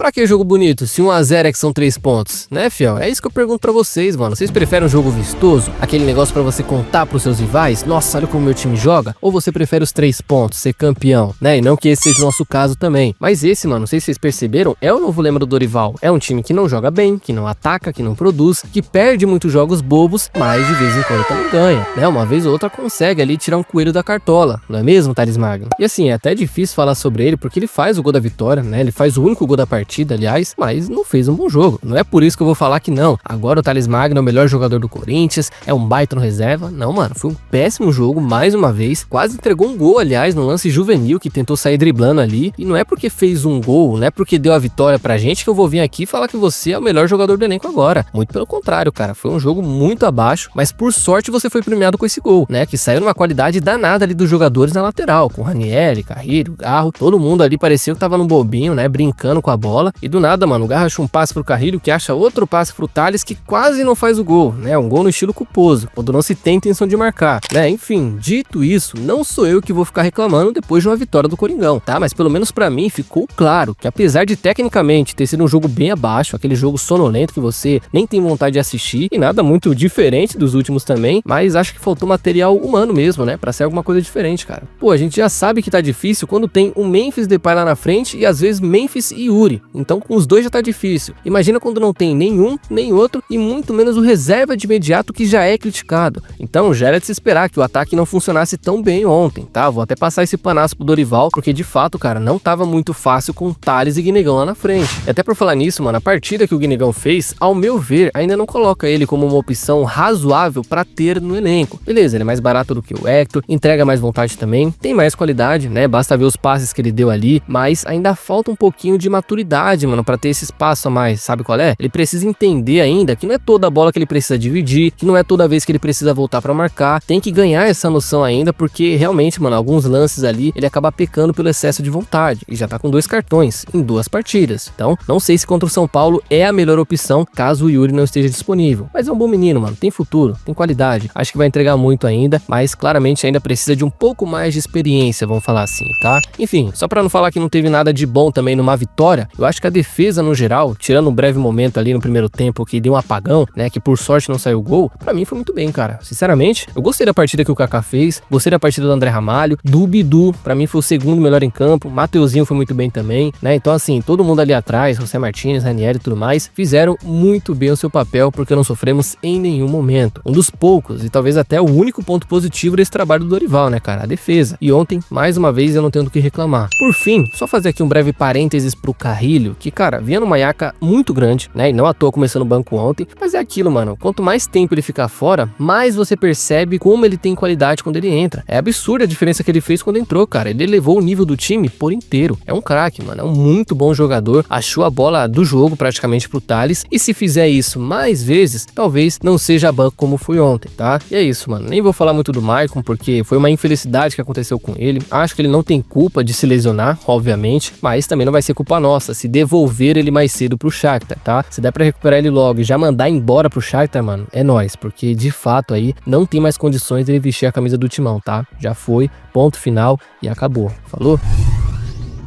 Pra que jogo bonito, se 1 a 0 é que são 3 pontos, né, fiel? É isso que eu pergunto pra vocês, mano. Vocês preferem um jogo vistoso? Aquele negócio pra você contar pros seus rivais? Nossa, olha como meu time joga? Ou você prefere os 3 pontos, ser campeão, né? E não que esse seja o nosso caso também. Mas esse, mano, não sei se vocês perceberam, é o novo lema do Dorival. É um time que não joga bem, que não ataca, que não produz, que perde muitos jogos bobos, mas de vez em quando também ganha, né? Uma vez ou outra consegue ali tirar um coelho da cartola, não é mesmo, Thales Magno? E assim, é até difícil falar sobre ele, porque ele faz o gol da vitória, né? Ele faz o único gol da partida, aliás, mas não fez um bom jogo. Não é por isso que eu vou falar que não. Agora o Thales Magno é o melhor jogador do Corinthians, é um baita no reserva. Não, mano, foi um péssimo jogo, mais uma vez. Quase entregou um gol, aliás, no lance juvenil, que tentou sair driblando ali. E não é porque fez um gol, não é porque deu a vitória pra gente que eu vou vir aqui falar que você é o melhor jogador do elenco agora. Muito pelo contrário, cara. Foi um jogo muito abaixo, mas por sorte você foi premiado com esse gol, né? Que saiu numa qualidade danada ali dos jogadores na lateral, com Ranieri, Carrilho, Garro. Todo mundo ali parecia que tava no bobinho, né? Brincando com a bola. E do nada, mano, o Garro acha um passe pro Carrilho, que acha outro passe pro Thales, que quase não faz o gol, né? Um gol no estilo culposo, quando não se tem intenção de marcar, né? Enfim, dito isso, não sou eu que vou ficar reclamando depois de uma vitória do Coringão, tá? Mas pelo menos pra mim ficou claro que apesar de tecnicamente ter sido um jogo bem abaixo, aquele jogo sonolento que você nem tem vontade de assistir, e nada muito diferente dos últimos também, mas acho que faltou material humano mesmo, né? Pra ser alguma coisa diferente, cara. Pô, a gente já sabe que tá difícil quando tem o Memphis Depay lá na frente e às vezes Memphis e Yuri. Então com os dois já tá difícil. Imagina quando não tem nenhum, nem outro e muito menos o reserva de imediato, que já é criticado. Então já era de se esperar que o ataque não funcionasse tão bem ontem, tá? Vou até passar esse panaço pro Dorival, porque de fato, cara, não tava muito fácil com Thales e Guinegão lá na frente. E até por falar nisso, mano, a partida que o Guinegão fez, ao meu ver, ainda não coloca ele como uma opção razoável pra ter no elenco. Beleza, ele é mais barato do que o Hector, entrega mais vontade também, tem mais qualidade, né? Basta ver os passes que ele deu ali, mas ainda falta um pouquinho de maturidade, mano, pra ter esse espaço a mais, sabe qual é? Ele precisa entender ainda que não é toda a bola que ele precisa dividir, que não é toda vez que ele precisa voltar pra marcar, tem que ganhar essa noção ainda, porque realmente, mano, alguns lances ali, ele acaba pecando pelo excesso de vontade, e já tá com 2 cartões, em 2 partidas. Então, não sei se contra o São Paulo é a melhor opção, caso o Yuri não esteja disponível. Mas é um bom menino, mano, tem futuro, tem qualidade, acho que vai entregar muito ainda, mas claramente ainda precisa de um pouco mais de experiência, vamos falar assim, tá? Enfim, só pra não falar que não teve nada de bom também numa vitória, eu acho que a defesa no geral, tirando um breve momento ali no primeiro tempo que deu um apagão, né, que por sorte não saiu gol, pra mim foi muito bem, cara. Sinceramente, eu gostei da partida que o Kaká fez, gostei da partida do André Ramalho, do Bidu, pra mim foi o segundo melhor em campo, Mateuzinho foi muito bem também, né? Então assim, todo mundo ali atrás, José Martínez, Ranieri e tudo mais, fizeram muito bem o seu papel, porque não sofremos em nenhum momento. Um dos poucos, e talvez até o único ponto positivo desse trabalho do Dorival, né, cara? A defesa. E ontem, mais uma vez, eu não tenho do que reclamar. Por fim, só fazer aqui um breve parênteses pro Carrilho, que, cara, vinha numa iaca muito grande, né? E não à toa começando o banco ontem, mas é aquilo, mano. Quanto mais tempo ele ficar fora, mais você percebe como ele tem qualidade quando ele entra. É absurda a diferença que ele fez quando entrou, cara. Ele elevou o nível do time por inteiro. É um craque, mano. É um muito bom jogador. Achou a bola do jogo praticamente pro Thales. E se fizer isso mais vezes, talvez não seja banco como foi ontem, tá? E é isso, mano. Nem vou falar muito do Maicon, porque foi uma infelicidade que aconteceu com ele. Acho que ele não tem culpa de se lesionar, obviamente, mas também não vai ser culpa nossa se devolver ele mais cedo pro Shakhtar, tá? Se der pra recuperar ele logo e já mandar embora pro Shakhtar, mano, é nóis, porque de fato aí não tem mais condições dele vestir a camisa do Timão, tá? Já foi, ponto final e acabou. Falou?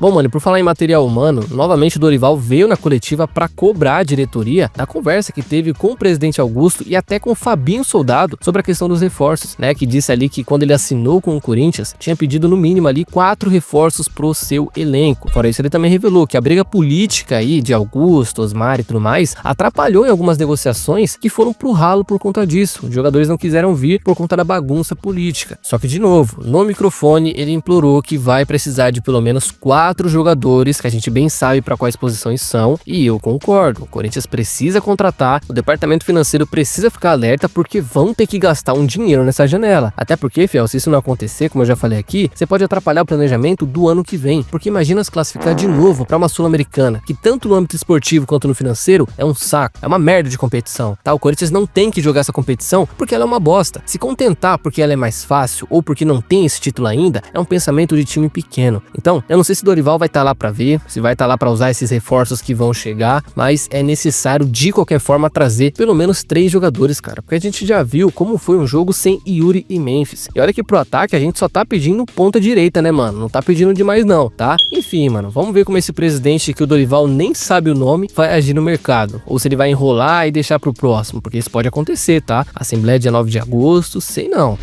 Bom, mano, por falar em material humano, novamente o Dorival veio na coletiva para cobrar a diretoria da conversa que teve com o presidente Augusto e até com o Fabinho Soldado sobre a questão dos reforços, né? Que disse ali que quando ele assinou com o Corinthians, tinha pedido no mínimo ali 4 reforços pro seu elenco. Fora isso, ele também revelou que a briga política aí de Augusto, Osmar e tudo mais atrapalhou em algumas negociações que foram pro ralo por conta disso. Os jogadores não quiseram vir por conta da bagunça política. Só que, de novo, no microfone ele implorou que vai precisar de pelo menos 4 jogadores, que a gente bem sabe para quais posições são, e eu concordo. O Corinthians precisa contratar, o departamento financeiro precisa ficar alerta, porque vão ter que gastar um dinheiro nessa janela. Até porque, fiel, se isso não acontecer, como eu já falei aqui, você pode atrapalhar o planejamento do ano que vem, porque imagina se classificar de novo para uma Sul-Americana, que tanto no âmbito esportivo quanto no financeiro é um saco, é uma merda de competição, tá? O Corinthians não tem que jogar essa competição porque ela é uma bosta. Se contentar porque ela é mais fácil ou porque não tem esse título ainda, é um pensamento de time pequeno. Então, eu não sei se Dorival Dorival vai estar lá para ver, se vai estar lá para usar esses reforços que vão chegar, mas é necessário de qualquer forma trazer pelo menos 3 jogadores, cara, porque a gente já viu como foi um jogo sem Yuri e Memphis. E olha que pro ataque a gente só tá pedindo ponta direita, né, mano? Não tá pedindo demais não, tá? Enfim, mano, vamos ver como esse presidente que o Dorival nem sabe o nome vai agir no mercado, ou se ele vai enrolar e deixar pro próximo, porque isso pode acontecer, tá? Assembleia dia 9 de agosto, sei não.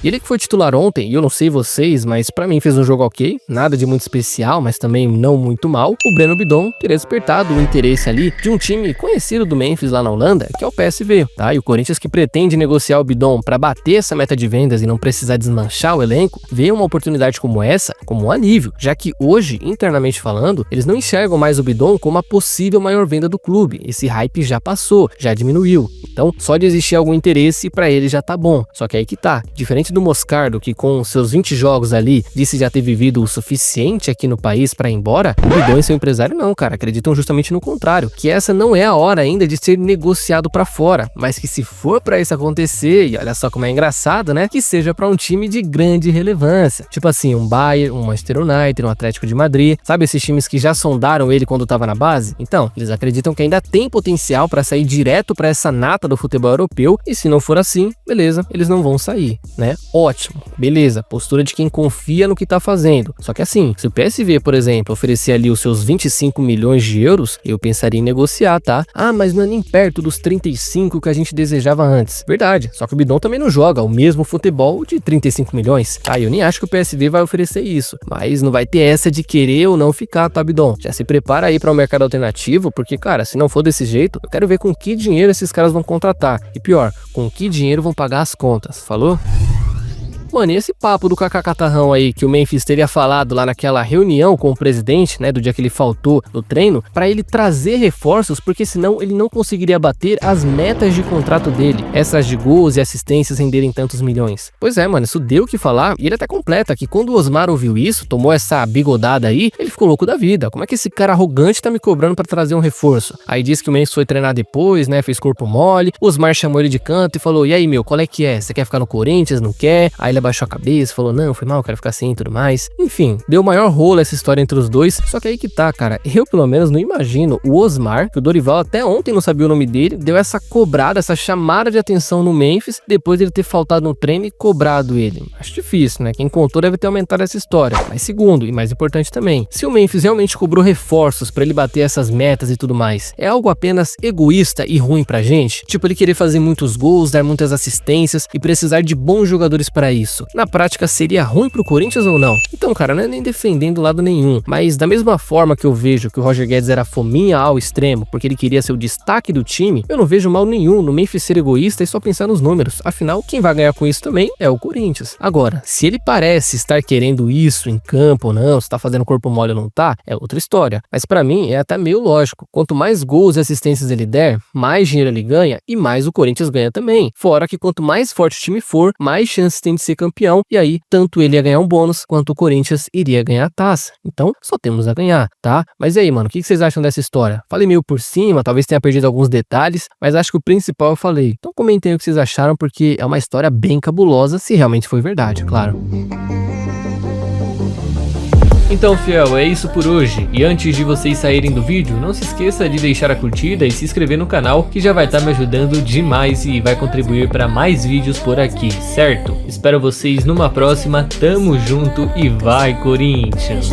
E ele que foi titular ontem, e eu não sei vocês, mas pra mim fez um jogo ok, nada de muito especial, mas também não muito mal. O Breno Bidon teria despertado o interesse ali de um time conhecido do Memphis lá na Holanda, que é o PSV, tá? E o Corinthians, que pretende negociar o Bidon pra bater essa meta de vendas e não precisar desmanchar o elenco, vê uma oportunidade como essa como um alívio, já que hoje, internamente falando, eles não enxergam mais o Bidon como a possível maior venda do clube. Esse hype já passou, já diminuiu. Então, só de existir algum interesse pra ele já tá bom. Só que aí que tá, diferente do Moscardo, que com seus 20 jogos ali disse já ter vivido o suficiente aqui no país para ir embora, o Bidon e seu empresário não, cara, acreditam justamente no contrário, que essa não é a hora ainda de ser negociado para fora, mas que se for para isso acontecer, e olha só como é engraçado, né, que seja para um time de grande relevância, tipo assim, um Bayern, um Manchester United, um Atlético de Madrid, sabe esses times que já sondaram ele quando tava na base? Então, eles acreditam que ainda tem potencial para sair direto para essa nata do futebol europeu, e se não for assim, beleza, eles não vão sair, né? Ótimo, beleza, postura de quem confia no que tá fazendo. Só que assim, se o PSV, por exemplo, oferecer ali os seus 25 milhões de euros, eu pensaria em negociar, tá? Ah, mas não é nem perto dos 35 que a gente desejava antes. Verdade, só que o Bidon também não joga o mesmo futebol de 35 milhões. Ah, eu nem acho que o PSV vai oferecer isso, mas não vai ter essa de querer ou não ficar, tá, Bidon? Já se prepara aí para o mercado alternativo, porque, cara, se não for desse jeito, eu quero ver com que dinheiro esses caras vão contratar. E pior, com que dinheiro vão pagar as contas, falou? Mano, e esse papo do Kaká Catarrão aí que o Memphis teria falado lá naquela reunião com o presidente, né, do dia que ele faltou no treino, pra ele trazer reforços, porque senão ele não conseguiria bater as metas de contrato dele, essas de gols e assistências renderem tantos milhões. Pois é, mano, isso deu o que falar, e ele até completa que quando o Osmar ouviu isso, tomou essa bigodada aí, ele ficou louco da vida. Como é que esse cara arrogante tá me cobrando pra trazer um reforço? Aí disse que o Memphis foi treinar depois, né, fez corpo mole, o Osmar chamou ele de canto e falou, e aí, meu, qual é que é? Você quer ficar no Corinthians, não quer? Aí ele abaixou a cabeça, falou, não, foi mal, quero ficar assim e tudo mais. Enfim, deu o maior rolo essa história entre os dois, só que aí que tá, cara, eu pelo menos não imagino o Osmar, que o Dorival até ontem não sabia o nome dele, deu essa cobrada, essa chamada de atenção no Memphis, depois de ele ter faltado no treino e cobrado ele. Acho difícil, né? Quem contou deve ter aumentado essa história. Mas segundo, e mais importante também, se o Memphis realmente cobrou reforços pra ele bater essas metas e tudo mais, é algo apenas egoísta e ruim pra gente? Tipo, ele querer fazer muitos gols, dar muitas assistências e precisar de bons jogadores pra isso. Na prática, seria ruim pro Corinthians ou não? Então, cara, não é nem defendendo lado nenhum, mas da mesma forma que eu vejo que o Roger Guedes era fominha ao extremo, porque ele queria ser o destaque do time, eu não vejo mal nenhum no Memphis ser egoísta e só pensar nos números. Afinal, quem vai ganhar com isso também é o Corinthians. Agora, se ele parece estar querendo isso em campo ou não, se tá fazendo corpo mole ou não tá, é outra história. Mas pra mim, é até meio lógico. Quanto mais gols e assistências ele der, mais dinheiro ele ganha e mais o Corinthians ganha também. Fora que quanto mais forte o time for, mais chances tem de ser campeão. E aí, tanto ele ia ganhar um bônus, quanto o Corinthians iria ganhar a taça. Então, só temos a ganhar, tá? Mas e aí, mano, o que vocês acham dessa história? Falei meio por cima, talvez tenha perdido alguns detalhes, mas acho que o principal eu falei. Então comentem o que vocês acharam, porque é uma história bem cabulosa, se realmente foi verdade, claro. Então, fiel, é isso por hoje. E antes de vocês saírem do vídeo, não se esqueça de deixar a curtida e se inscrever no canal, que já vai estar me ajudando demais e vai contribuir para mais vídeos por aqui, certo? Espero vocês numa próxima, tamo junto e vai, Corinthians!